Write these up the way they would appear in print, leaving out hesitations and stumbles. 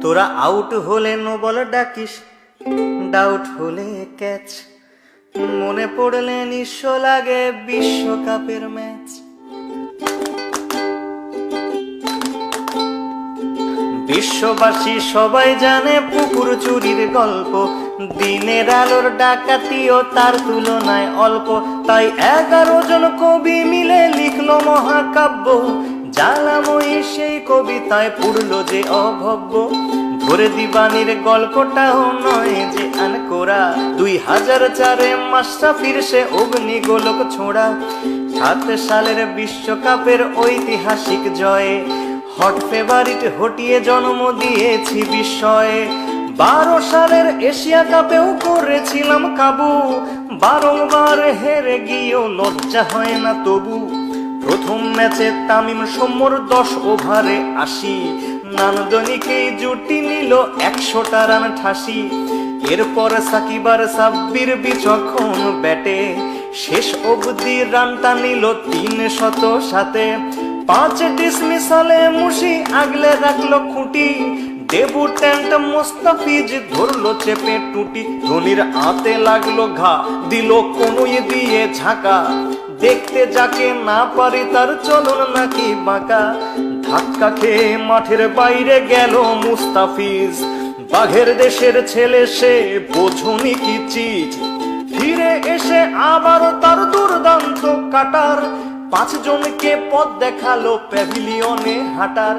তোরা আউট হলে no ball ডাকিস, doubt হলে ক্যাচ, মনে পড়লে নিঃস্ব লাগে বিশ্বকাপের ম্যাচ। বিশ্ববাসী সবাই জানে পুকুর চুরির গল্প, দিনের আলোর ডাকাতিও তার তুলনায় অল্প। তাই 11 জন কবি মিলে লিখলো মহাকাব্য, জ্বালাময়ী সেই কবিতায় পুরলো যে অভব্য। ধরে দিবানির গল্পটাও নয় যে আনকোরা, 2004-এ মাশরাফির সে অগ্নিগোলক ছোঁড়া। 7 সালের বিশ্বকাপের ঐতিহাসিক জয়ে হট ফেভারিট হটিয়ে জন্ম দিয়েছি বিস্ময়ে। 12 সালের এশিয়া কাপেও করেছিলাম কাবু, বারংবার হেরে গিয়েও লজ্জা হয় না তবু। প্রথম ম্যাচে তামিম সৌম্যর 10 ওভারে 80, নান্দনিকেই জুটি নিল 100টা রান ঠাসি। এরপর সাকিব আর সাব্বির বিচক্ষণ ব্যাটে শেষ অবধি রানটা নিল 307। 5 ডিসমিসালে মুশি আগলে রাখলো খুঁটি, ডেবুট্যান্ট মোস্তাফিজ ধরলো চেপে টুটি। ধোনির হাতে লাগলো ঘা, দিল কনুই দিয়ে ঝাঁকা, দেখতে যাকে না পারি তার চলন নাকি বাঁকা। ধাক্কা খেয়ে মাঠের বাইরে গেল মুস্তাফিজ, বাঘের দেশের ছেলে সে বোঝনি কি চিজ। ফিরে এসে আবারও তার দুর্দান্ত কাটার, 5 জনকে পথ দেখালো প্যাভিলিয়নে হাঁটার।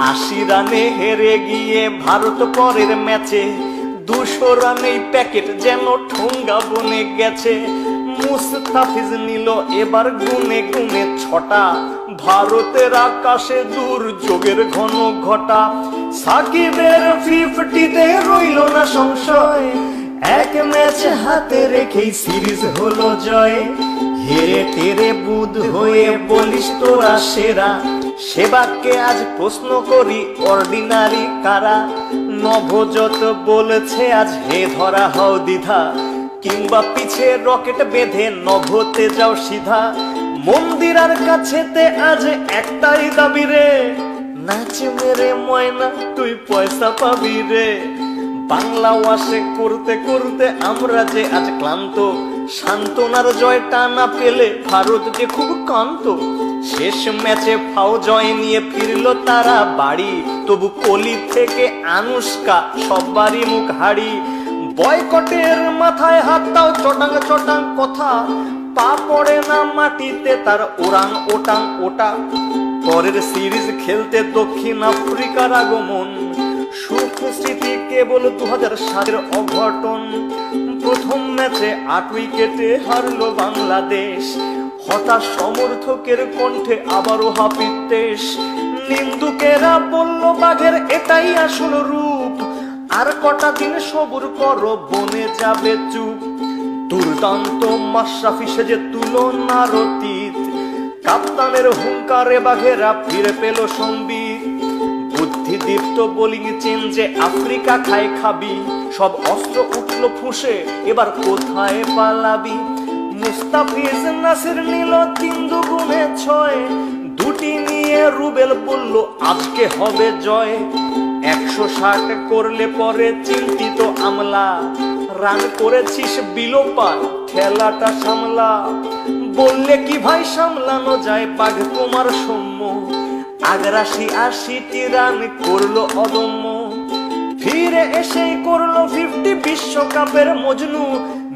80 রানে হেরে গিয়ে ভারত পরের ম্যাচে 200 রানেই প্যাকেট যেন ঠোঙ্গা বনে গেছে। মুস্তাফিজ নিল এবার গুনে গুনে 6টা, ভারতের আকাশে দুর্যোগের ঘন ঘটা। সাকিবের 50-তে রইল না সংশয়, 1 ম্যাচ হাতে রেখেই সিরিজ হলো জয়। হেরে টেরে বুধ হয়ে বলিস তোরা সেরা, সেবাকে আজ প্রশ্ন করি অর্ডিনারি কারা। নভোজত বলেছে আজ হে ধরা হও দ্বিধা, কিংবা পিছে রকেট বেঁধে নভতে যাও সিধা। মন্দিরার কাছেতে আজ একটাই দাবি রে, নাচ মেরে ময়না তুই পয়সা পাবি রে। বাংলা ওয়াশে করতে করতে আমরা যে আজ ক্লান্ত, সান্ত্বনার জয়টা না পেলে ভারত যে খুব কান্ত। শেষ ম্যাচে ফাও জয় নিয়ে ফিরলো তারা বাড়ি, তবু কোহলি থেকে আনুষ্কা সবারই মুখ হাড়ি। বয়কটের মাথায় হাত দাও চটাং চটাং কথা, পা পড়ে না মাটিতে তার ওরাং ওটাং ওটা। পরের সিরিজ খেলতে দক্ষিণ আফ্রিকার আগমন, সুখ স্মৃতি কেবল 2007-এর অঘটন। প্রথম ম্যাচে 8 উইকেটে হারলো বাংলাদেশ, হতাশ সমর্থকের কণ্ঠে আবারও হাপিত্তেশ। নিন্দুকেরা বলল বাঘের এটাই আসল রূপ, আর কটা দিন সবুর করো বনে যাবে চুপ। দুর্দান্ত মাশরাফি সেজে তুলনার অতীত, কাপ্তানের হুঙ্কারে বাঘেরা ফিরে পেল সম্বিত। বুদ্ধিদীপ্ত বোলিং চেঞ্জে আফ্রিকা খায় খাবি, সব অস্ত্র উঠলো ফুসে এবার কোথায় পালাবি। মুস্তাফিজ নাসির নিল 3 দুগুণে 6, 2টি নিয়ে রুবেল বলল আজকে হবে জয়। 160 করলে পরে চিন্তিত আমলা, রান করেছিস বিলোপার খেলাটা সামলা। বললে কি ভাই সামলানো যায় বাঘ তোমার সৌম্য, আগ্রাসী 80টি রান করলো অদম্য। ফিরে এসেই করলো 50 বিশ্বকাপের মজনু,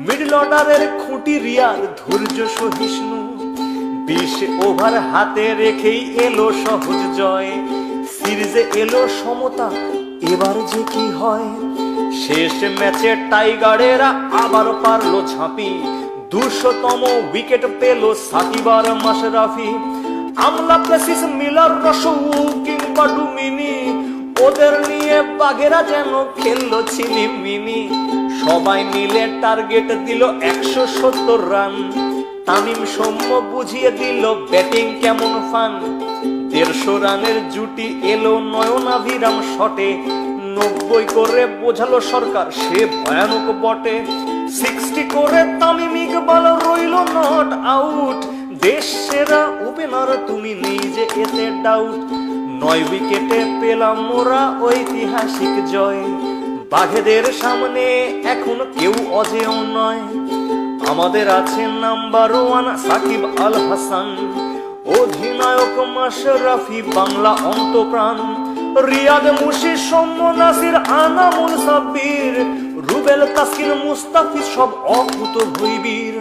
মিডল অর্ডারের খুঁটি রিয়ার ধৈর্য সহিষ্ণু। 20 ওভার হাতে রেখেই এলো সহজ জয়, সিরিজে এলো সমতা এবার যে কি হয়। শেষ ম্যাচে টাইগারেরা আবার পারলো ঝাঁপি, 200তম উইকেট পেল সাকিব আর মাশরাফি। আমলা প্লেসিস মিলার রসৌ কিংবা ডুমিনি, ওদের নিয়ে বাঘেরা যেন খেললো ছিনিমিনি। সবাই মিলে টার্গেট দিল 170 রান, তামিম সৌম্য বুঝিয়ে দিল ব্যাটিং কেমন ফান। 150 রানের জুটি এলো নয়নাভিরাম শটে, 90 করে বোঝালো সরকার সে ভয়ানক বটে। 60 করে তামিম ইকবাল রইল নট আউট, দেশ সেরা ওপেনার তুমি নিজে এতে ডাউট। 9 উইকেটে পেলাম মোরা ঐতিহাসিক জয়। বাঘেদের সামনে এখন কেউ অজেয় নয়। আমাদের আছে নাম্বার 1 সাকিব আল হাসান, অধিনায়ক মাশরাফি বাংলা অন্তপ্রাণ, রিয়াদ মুশি সৌম্য নাসির আনামুল সাব্বির, রুবেল তাসকিন মুস্তাফিজ সব অকুত ভৈবীর।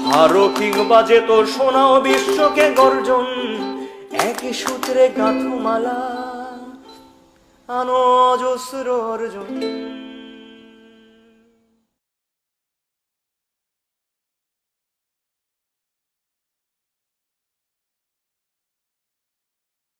হারো কিংবা যেত শোনাও বিশ্বকে গর্জন, একই সূত্রে গাঁথো মালা আনো অজস্র অর্জন।